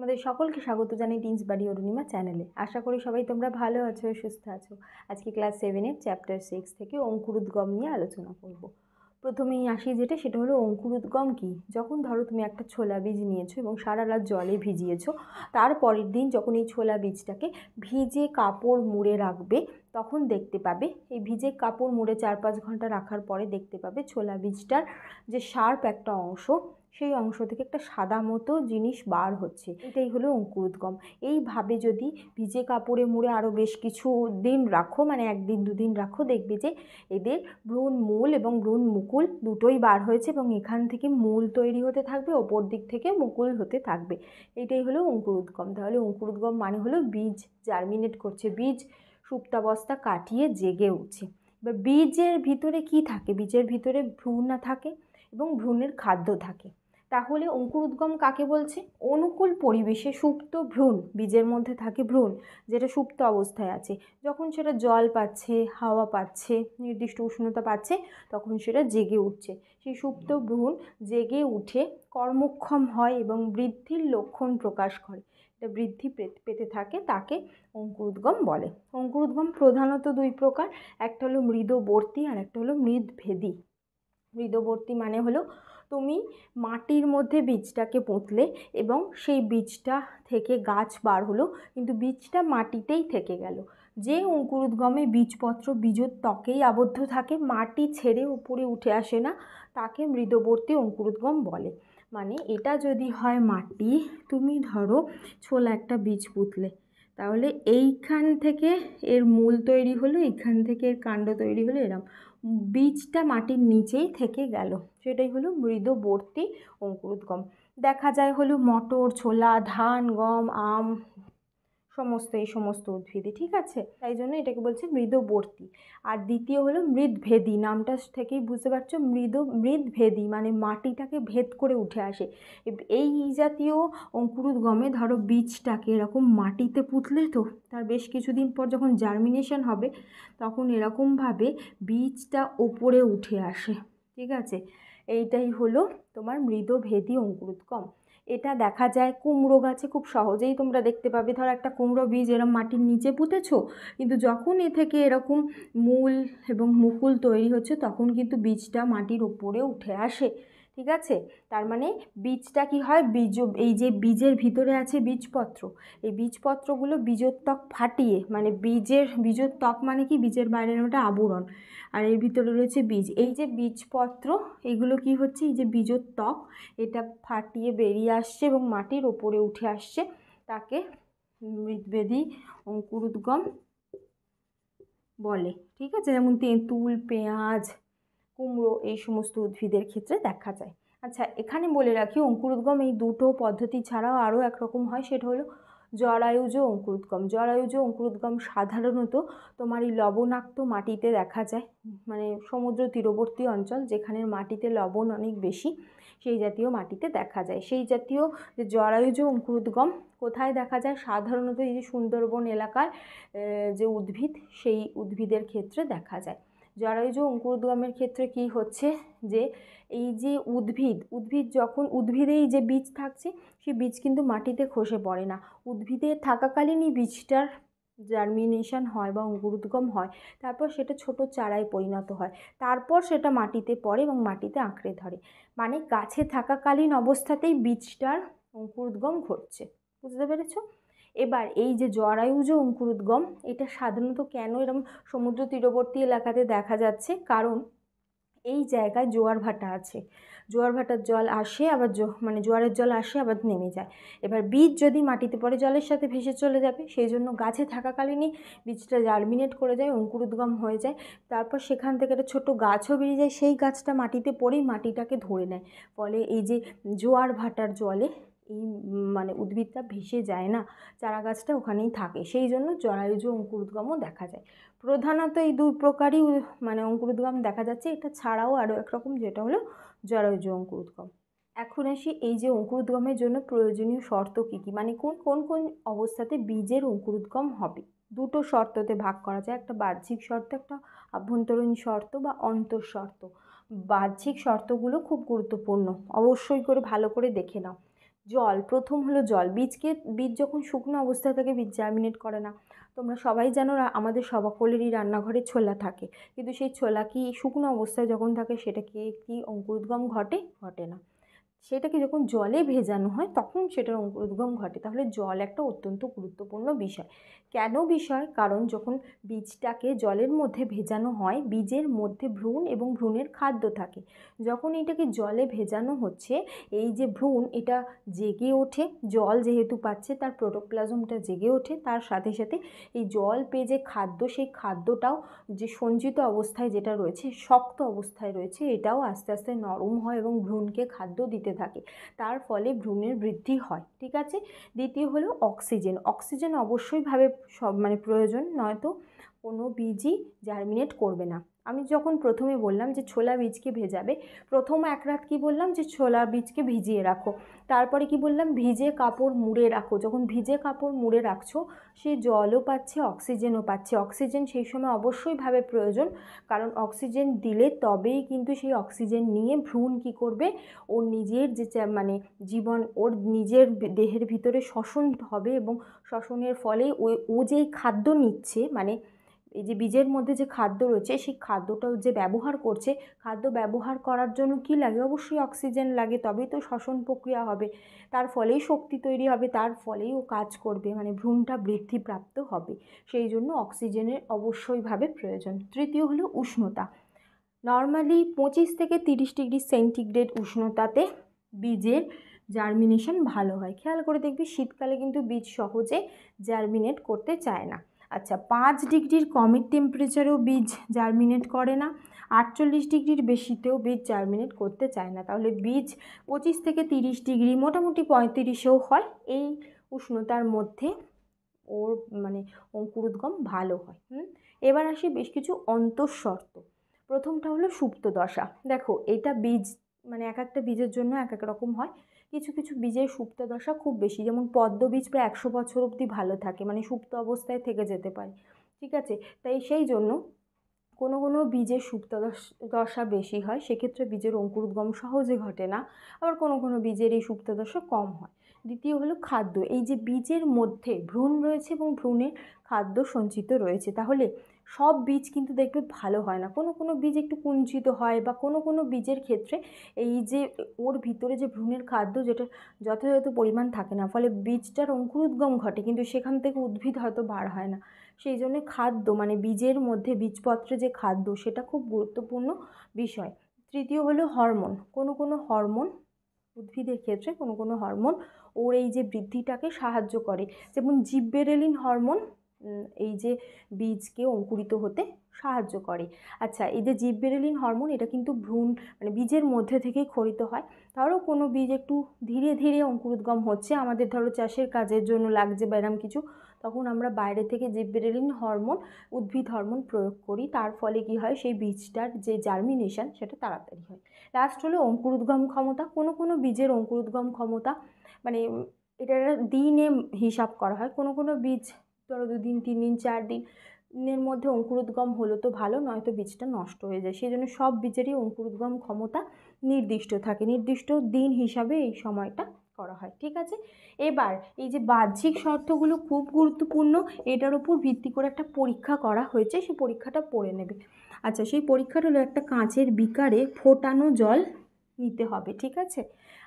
তোমাদের সকলকে স্বাগত জানাই টিনস বাড়ি অরুণিমা চ্যানেলে। আশা করি সবাই তোমরা ভালো আছো, সুস্থ আছো। আজকে ক্লাস 7-এর চ্যাপ্টার 6 থেকে অঙ্কুরোদ্গম নিয়ে আলোচনা করব। প্রথমেই আসি সেটা হলো অঙ্কুরোদ্গম কী। যখন ধরো তুমি একটা ছোলা বীজ নিয়েছো এবং সারা রাত জলে ভিজিয়েছো, তারপরের দিন যখন এই ছোলা বীজটাকে ভিজে কাপড় মুড়ে রাখবে, তখন দেখতে পাবে এই ভিজে কাপড় মুড়ে 4-5 ঘন্টা রাখার পরে দেখতে পাবে ছোলা বীজটার যে শার্প একটা অংশ, সেই অংশ থেকে একটা সাদা মতো জিনিস বার হচ্ছে। এটাই হলো অঙ্কুরোদ্গম। এইভাবে যদি ভিজে কাপড়ে মুড়ে আরও বেশ কিছু দিন রাখো, মানে 1 দিন 2 দিন রাখো, দেখবে যে এদের ভ্রূণ মূল এবং ভ্রূণ মুকুল দুটোই বার হয়েছে এবং এখান থেকে মূল তৈরি হতে থাকবে, ওপর দিক থেকে মুকুল হতে থাকবে। এটাই হলো অঙ্কুরোদ্গম। তাহলে অঙ্কুরোদ্গম মানে হলো বীজ জার্মিনেট করছে, বীজ সুপ্তাবস্থা কাটিয়ে জেগে উঠছে। এবার বীজের ভিতরে কি থাকে? বীজের ভিতরে ভ্রূণ না থাকে এবং ভ্রূণের খাদ্য থাকে। তাহলে অঙ্কুরোদ্গম কাকে বলছে? অনুকূল পরিবেশে সুপ্ত ভ্রূণ, বীজের মধ্যে থাকে ভ্রূণ যেটা সুপ্ত অবস্থায় আছে, যখন সেটা জল পাচ্ছে, হাওয়া পাচ্ছে, নির্দিষ্ট উষ্ণতা পাচ্ছে, তখন সেটা জেগে উঠছে। সেই সুপ্ত ভ্রূণ জেগে উঠে কর্মক্ষম হয় এবং বৃদ্ধির লক্ষণ প্রকাশ করে। এটা বৃদ্ধি পেতে থাকে, তাকে অঙ্কুরোদ্গম বলে। অঙ্কুরোদ্গম প্রধানত 2 প্রকার, একটা হলো মৃদবর্তী আর একটা হলো মৃদভেদী। মৃদবর্তী মানে হলো তুমি মাটির মধ্যে বীজটাকে পুঁতলে এবং সেই বীজটা থেকে গাছ বার হলো, কিন্তু বীজটা মাটিতেই থেকে গেল। যে অঙ্কুরোদ্গমে বীজপত্র বীজের ত্বকেই আবদ্ধ থাকে, মাটি ছেড়ে উপরে উঠে আসে না, তাকে মৃদবর্তী অঙ্কুরোদ্গম বলে। মানে এটা যদি হয় মাটি, তুমি ধরো ছোলা একটা বীজ পুঁতলে, তাহলে এইখান থেকে এর মূল তৈরি হলো, এইখান থেকে এর কাণ্ড তৈরি হলো, এরম বীজটা মাটির নিচেই থেকে গেল, সেটাই হলো মৃদবর্তী অঙ্কুরোদ্গম। দেখা যায় হলো মটর, ছোলা, ধান, গম, আম, এই সমস্ত উদ্ভিদে, ঠিক আছে? তাই জন্য এটাকে বলছে মৃদবর্তী। আর দ্বিতীয় হলো মৃদভেদী। নামটা থেকেই বুঝতে পারছো, মৃদভেদী মানে মাটিটাকে ভেদ করে উঠে আসে। এই জাতীয় অঙ্কুরোদ্গমে ধরো বীজটাকে এরকম মাটিতে পুঁতলে, তো তার বেশ কিছুদিন পর যখন জার্মিনেশন হবে, তখন এরকমভাবে বীজটা ওপরে উঠে আসে, ঠিক আছে? এইটাই হলো তোমার মৃদভেদী অঙ্কুরোদ্গম। এটা দেখা যায় কুমড়ো গাছে, খুব সহজেই তোমরা দেখতে পাবে। ধর একটা কুমড়ো বীজ এরকম মাটির নিচে পুঁতেছো, কিন্তু যখন এ থেকে এরকম মূল এবং মুকুল তৈরি হচ্ছে, তখন কিন্তু বীজটা মাটির ওপরে উঠে আসে, ঠিক আছে? তার মানে বীজটা কি হয়, এই যে বীজের ভিতরে আছে বীজপত্র, এই বীজপত্রগুলো বীজোত্তক ফাটিয়ে, মানে বীজোত্তক মানে কি, বীজের বাইরের ওটা আবরণ, আর এর ভিতরে রয়েছে বীজ। এই যে বীজপত্র, এগুলো কি হচ্ছে, এই যে বীজোত্তক, এটা ফাটিয়ে বেরিয়ে আসছে এবং মাটির ওপরে উঠে আসছে, তাকে মৃদভেদী অঙ্কুরোদ্গম বলে, ঠিক আছে? যেমন তেঁতুল, পেঁয়াজ, কুমড়ো, এই সমস্ত উদ্ভিদের ক্ষেত্রে দেখা যায়। আচ্ছা, এখানে বলে রাখি, অঙ্কুরোদ্গম এই দুটো পদ্ধতি ছাড়াও আরও একরকম হয়, সেটা হলো জরায়ুজ অঙ্কুরোদ্গম। জরায়ুজ অঙ্কুরোদ্গম সাধারণত তোমার এই লবণাক্ত মাটিতে দেখা যায়, মানে সমুদ্র তীরবর্তী অঞ্চল যেখানে মাটিতে লবণ অনেক বেশি, সেই জাতীয় মাটিতে দেখা যায়। সেই জাতীয় যে জরায়ুজ অঙ্কুরোদ্গম কোথায় দেখা যায়? সাধারণত এই যে সুন্দরবন এলাকায় যে উদ্ভিদ, সেই উদ্ভিদের ক্ষেত্রে দেখা যায়। জরায়ুজ অঙ্কুরোদ্গমের ক্ষেত্রে কি হচ্ছে, যে এই যে উদ্ভিদ যখন উদ্ভিদেই যে বীজ থাকছে, সেই বীজ কিন্তু মাটিতে খসে পড়ে না, উদ্ভিদে থাকাকালীনই বীজটার জার্মিনেশন হয় বা অঙ্কুরোদ্গম হয়, তারপর সেটা ছোট চারায় পরিণত হয়, তারপর সেটা মাটিতে পড়ে এবং মাটিতে আঁকড়ে ধরে। মানে গাছে থাকাকালীন অবস্থাতেই বীজটার অঙ্কুরোদ্গম ঘটছে, বুঝতে পেরেছো? এবার এই যে জরায়ুজ অঙ্কুরোদ্গম, এটা সাধারণত কেন এরকম সমুদ্র তীরবর্তী এলাকাতে দেখা যাচ্ছে? কারণ এই জায়গায় জোয়ার ভাটা আছে, জোয়ার ভাটার জল আসে, আবার মানে জোয়ারের জল আসে আবার নেমে যায়। এবার বীজ যদি মাটিতে পড়ে, জলের সাথে ভেসে চলে যাবে, সেই জন্য গাছে থাকাকালীনই বীজটা জার্মিনেট করে যায়, অঙ্কুরোদ্গম হয়ে যায়, তারপর সেখান থেকে একটা ছোটো গাছও বেরিয়ে যায়, সেই গাছটা মাটিতে পড়েই মাটিটাকে ধরে নেয়, ফলে এই যে জোয়ার ভাটার জলে এই মানে উদ্ভিদটা ভেসে যায় না, চারা গাছটা ওখানেই থাকে, সেই জন্য জরায়ুজ অঙ্কুরোদ্গমও দেখা যায়। প্রধানত এই 2 প্রকারই মানে অঙ্কুরোদ্গম দেখা যাচ্ছে। এটা ছাড়াও আরও একরকম, যেটা হলো জরায়ুজ অঙ্কুরোদ্গম। এখন আসি এই যে অঙ্কুরোদ্গমের জন্য প্রয়োজনীয় শর্ত কী কী, মানে কোন কোন অবস্থাতে বীজের অঙ্কুরোদ্গম হবে। 2টো শর্ততে ভাগ করা যায়, একটা বাহ্যিক শর্ত, একটা আভ্যন্তরীণ শর্ত বা অন্তঃশর্ত। বাহ্যিক শর্তগুলো খুব গুরুত্বপূর্ণ, অবশ্যই করে ভালো করে দেখে নাও। জল, প্রথম হলো জল। বীজ যখন শুকনো অবস্থায় থাকে বীজ জার্মিনেট করে না। তোমরা সবাই জানো আমাদের সকলেরই রান্নাঘরে ছোলা থাকে, কিন্তু সেই ছোলা কি শুকনো অবস্থায় যখন থাকে সেটা কি অঙ্কুরোদ্গম ঘটে? ঘটে না। সেটাকে যখন জলে ভেজানো হয় তখন সেটার অঙ্কুরোদ্গম ঘটে। তাহলে জল একটা অত্যন্ত গুরুত্বপূর্ণ বিষয়। কেন বিষয়? কারণ যখন বীজটাকে জলের মধ্যে ভেজানো হয়, বীজের মধ্যে ভ্রূণ এবং ভ্রূণের খাদ্য থাকে। যখন এটাকে জলে ভেজানো হচ্ছে, এই যে ভ্রূণ এটা জেগে ওঠে, জল যেহেতু পাচ্ছে তার প্রোটোপ্লাজমটা জেগে ওঠে, তার সাথে সাথে এই জল পেয়ে যে খাদ্য, সেই খাদ্যটাও যে সঞ্চিত অবস্থায় যেটা রয়েছে, শক্ত অবস্থায় রয়েছে, এটাও আস্তে আস্তে নরম হয় এবং ভ্রূণকে খাদ্য দিতে থাকে। তার ফলে ভ্রূণের বৃদ্ধি হয়। ঠিক আছে। দ্বিতীয় হলো অক্সিজেন। অক্সিজেন অবশ্যই প্রয়োজন, নয়তো কোনো বীজই জার্মিনেট করবে না। আমি যখন প্রথমে বললাম যে ছোলা বীজকে ভেজাবে, প্রথম এক রাত কি বললাম যে ছোলা বীজকে ভিজিয়ে রাখো, তারপরে কি বললাম ভিজে কাপড় মুড়ে রাখো। যখন ভিজে কাপড় মুড়ে রাখছো, সে জলও পাচ্ছে, অক্সিজেনও পাচ্ছে। অক্সিজেন সেই সময় অবশ্যইভাবে প্রয়োজন, কারণ অক্সিজেন দিলে তবেই কিন্তু সেই অক্সিজেন নিয়ে ভ্রূণ কি করবে, ওর নিজের যে জীবন, ওর নিজের দেহের ভিতরে শ্বসন হবে, এবং শ্বসনের ফলে ও যেই খাদ্য নিচ্ছে, মানে এই যে বীজের মধ্যে যে খাদ্য রয়েছে সেই খাদ্যটাও যে ব্যবহার করছে, খাদ্য ব্যবহার করার জন্য কি লাগে? অবশ্যই অক্সিজেন লাগে, তবেই তো শ্বসন প্রক্রিয়া হবে, তার ফলেই শক্তি তৈরি হবে, তার ফলেই ও কাজ করবে, মানে ভ্রূণটা বৃদ্ধিপ্রাপ্ত হবে। সেই জন্য অক্সিজেনের অবশ্যইভাবে প্রয়োজন। তৃতীয় হলো উষ্ণতা। নর্মালি 25 থেকে 30 ডিগ্রি সেন্টিগ্রেড উষ্ণতাতে বীজের জার্মিনেশন ভালো হয়। খেয়াল করে দেখবি শীতকালে কিন্তু বীজ সহজে জার্মিনেট করতে চায় না। আচ্ছা, 5 ডিগ্রির কমের টেম্পারেচারেও বীজ জার্মিনেট করে না, 48 ডিগ্রির বেশিতেও বীজ জার্মিনেট করতে চায় না। তাহলে বীজ 25 থেকে 30 ডিগ্রি, মোটামুটি 35এও হয়, এই উষ্ণতার মধ্যে ওর অঙ্কুরোদ্গম ভালো হয়। এবার আসি বেশ কিছু অন্তঃশর্ত। প্রথমটা হলো সুপ্ত দশা। দেখো এটা বীজ এক একটা বীজের জন্য এক এক রকম হয়। কিছু কিছু বীজের সুপ্ত দশা খুব বেশি, যেমন পদ্ম বীজ প্রায় 100 বছর অবধি ভালো থাকে, সুপ্ত অবস্থায় থেকে যেতে পারে। ঠিক আছে। তাই সেই জন্য কোনো কোনো বীজের সুপ্ত দশা বেশি হয়, সেক্ষেত্রে বীজের অঙ্কুরোদ্গম সহজে ঘটে না। আবার কোনো কোনো বীজের এই সুপ্ত দশা কম হয়। দ্বিতীয় হলো খাদ্য। এই যে বীজের মধ্যে ভ্রূণ রয়েছে এবং ভ্রূণের খাদ্য সঞ্চিত রয়েছে, তাহলে সব বীজ কিন্তু দেখবে ভালো হয় না, কোনো কোনো বীজ একটু কুঞ্চিত হয়, বা কোনো কোনো বীজের ক্ষেত্রে এই যে ওর ভিতরে যে ভ্রূণের খাদ্য যেটা যথাযথ পরিমাণ থাকে না, ফলে বীজটার অঙ্কুরোদ্গম ঘটে কিন্তু সেখান থেকে উদ্ভিদ হয়তো বার হয় না। সেই জন্য খাদ্য বীজের মধ্যে বীজপত্রে যে খাদ্য, সেটা খুব গুরুত্বপূর্ণ বিষয়। তৃতীয় হলো হরমোন। কোনো কোনো হরমোন উদ্ভিদের ক্ষেত্রে, কোনো কোনো হরমোন ওর এই যে বৃদ্ধিটাকে সাহায্য করে, যেমন জিব্বেরেলিন হরমোন এই যে বীজকে অঙ্কুরিত হতে সাহায্য করে। আচ্ছা, এই যে জিব্বেরেলিন হরমোন, এটা কিন্তু ভ্রূণ বীজের মধ্যে থেকেই ক্ষরিত হয়। ধরো কোনো বীজ একটু ধীরে ধীরে অঙ্কুরোদ্গম হচ্ছে, আমাদের ধরো চাষের কাজের জন্য লাগছে বা এরম কিছু, তখন আমরা বাইরে থেকে জিব্বেরেলিন হরমোন, উদ্ভিদ হরমোন প্রয়োগ করি, তার ফলে কি হয়, সেই বীজটার যে জার্মিনেশন সেটা তাড়াতাড়ি হয়। লাস্ট হলো অঙ্কুরোদ্গম ক্ষমতা। কোনো কোনো বীজের অঙ্কুরোদ্গম ক্ষমতা এটা দিনে হিসাব করা হয়। কোনো কোনো বীজ ধরো 2 দিন, 3 দিন, 4 দিনের মধ্যে অঙ্কুরোদ্গম হলো তো ভালো, নয়তো বীজটা নষ্ট হয়ে যায়। সেই জন্য সব বীজেরই অঙ্কুরোদ্গম ক্ষমতা নির্দিষ্ট থাকে, নির্দিষ্ট দিন হিসাবে এই সময়টা করা হয়। ঠিক আছে। এবার এই যে বাহ্যিক শর্তগুলো খুব গুরুত্বপূর্ণ, এটার উপর ভিত্তি করে একটা পরীক্ষা করা হয়েছে, সেই পরীক্ষাটা পড়ে নেবে। আচ্ছা, সেই পরীক্ষাটা হলো একটা কাঁচের বিকারে ফোটানো জল নিতে হবে। ঠিক আছে।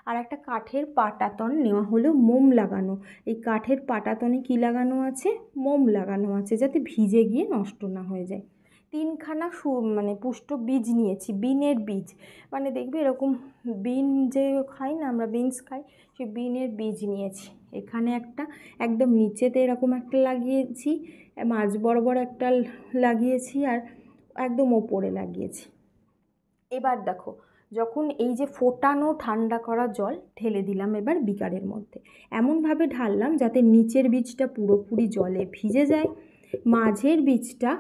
আর একটা কাঠের পাটাতন নেওয়া হলো, মোম লাগানো। এই কাঠের পাটাতনে কি লাগানো আছে? মোম লাগানো আছে, যাতে ভিজে গিয়ে নষ্ট না হয়ে যায়। 3খানা পুষ্ট বীজ নিয়েছি, বিনের বীজ, দেখবে এরকম বিন যে খাই না আমরা, বিনস খাই, সেই বিনের বীজ নিয়েছি। এখানে একটা, একদম নিচেতে এরকম একটা লাগিয়েছি, মাঝ বরাবর একটা লাগিয়েছি, আর একদম ওপরে লাগিয়েছি। এবার দেখো, যখন এই যে ফোটানো ঠান্ডা করা জল ঢেলে দিলাম এবার বিকারের মধ্যে, এমনভাবে ঢাললাম যাতে নিচের বীজটা পুরোপুরি জলে ভিজে যায়, মাঝের বীজটা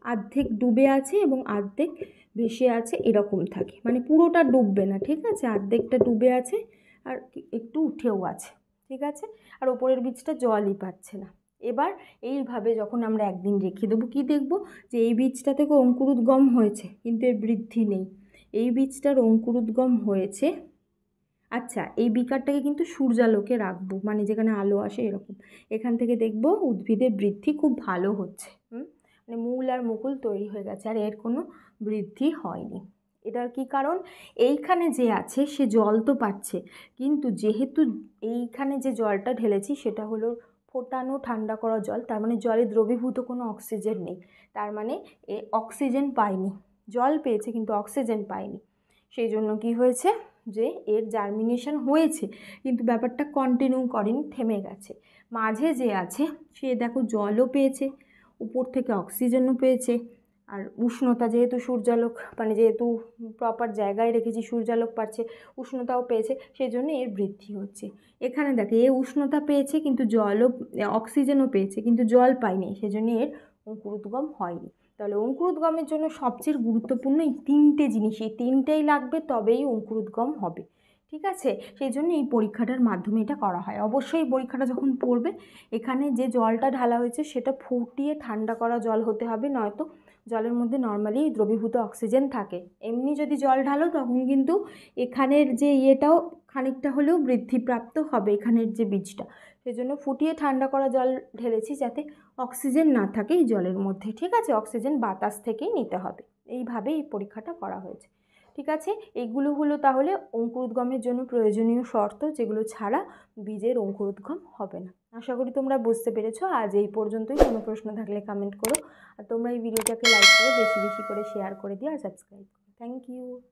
অর্ধেক ডুবে আছে এবং অর্ধেক ভেসে আছে, এরকম থাকে, পুরোটা ডুববে না। ঠিক আছে। অর্ধেকটা ডুবে আছে আর একটু উঠেও আছে। ঠিক আছে। আর ওপরের বীজটা জলই পাচ্ছে না। এবার এইভাবে যখন আমরা একদিন রেখে দেবো, কি দেখব, যে এই বীজটা থেকে অঙ্কুরোদ্গম হয়েছে কিন্তু এর বৃদ্ধি নেই, এই বীজটার অঙ্কুরোদ্গম হয়েছে আচ্ছা, এই বিকারটাকে কিন্তু সূর্যালোকে রাখবো, মানে যেখানে আলো আসে এরকম। এখান থেকে দেখব উদ্ভিদের বৃদ্ধি খুব ভালো হচ্ছে, মানে মূল আর মুকুল তৈরি হয়ে গেছে, আর এর কোনো বৃদ্ধি হয়নি। এটার কি কারণ? এইখানে যে আছে সে জল তো পাচ্ছে, কিন্তু যেহেতু এইখানে যে জলটা ঢেলেছি সেটা হলো ফোটানো ঠান্ডা করা জল, তার মানে জলে দ্রবীভূত কোনো অক্সিজেন নেই, তার মানে এ অক্সিজেন পায়নি। জল পেয়েছে কিন্তু অক্সিজেন পায়নি। সেই জন্য কি হয়েছে, যে এর জার্মিনেশন হয়েছে কিন্তু ব্যাপারটা কন্টিনিউ করেনি, থেমে গেছে। মাঝে যে আছে সে দেখো জলও পেয়েছে, উপর থেকে অক্সিজেনও পেয়েছে, আর উষ্ণতা যেহেতু সূর্যালোক, মানে যেহেতু প্রপার জায়গায় রেখেছি সূর্যালোক পাচ্ছে, উষ্ণতাও পেয়েছে, সেই জন্য এর বৃদ্ধি হচ্ছে। এখানে দেখে এ উষ্ণতা পেয়েছে কিন্তু জলও, অক্সিজেনও পেয়েছে কিন্তু জল পায়নি, সেজন্য এর অঙ্কুরোদ্গম হয়নি। তাহলে অঙ্কুরোদ্গমের জন্য সবচেয়ে গুরুত্বপূর্ণ এই তিনটে জিনিস, এই তিনটেই লাগবে, তবেই অঙ্কুরোদ্গম হবে। ঠিক আছে, সেই জন্য এই পরীক্ষাটার মাধ্যমে এটা করা হয়। অবশ্যই পরীক্ষাটা যখন পড়বে, এখানে যে জলটা ঢালা হয়েছে সেটা ফুটিয়ে ঠান্ডা করা জল হতে হবে, নয়তো জলের মধ্যে নর্মালি দ্রবীভূত অক্সিজেন থাকে। এমনি যদি জল ঢালো তখন কিন্তু এখানের যে ইয়েটাও খানিকটা হলেও বৃদ্ধিপ্রাপ্ত হবে, এখানের যে বীজটা। সেজন্য ফুটিয়ে ঠান্ডা করা জল ঢেলেছি যাতে অক্সিজেন না থাকে এই জলের মধ্যে। ঠিক আছে, অক্সিজেন বাতাস থেকেই নিতে হবে। এইভাবে এই পরীক্ষাটা করা হয়েছে। ঠিক আছে, এইগুলো হলো তাহলে অঙ্কুরোদ্গমের জন্য প্রয়োজনীয় শর্ত, যেগুলো ছাড়া বীজের অঙ্কুরোদ্গম হবে না। আশা করি তোমরা বুঝতে পেরেছো। আজ এই পর্যন্তই। কোনো প্রশ্ন থাকলে কমেন্ট করো, আর তোমরা এই ভিডিওটাকে লাইক করো, বেশি বেশি করে শেয়ার করে দিও, আর সাবস্ক্রাইব করো। Thank you.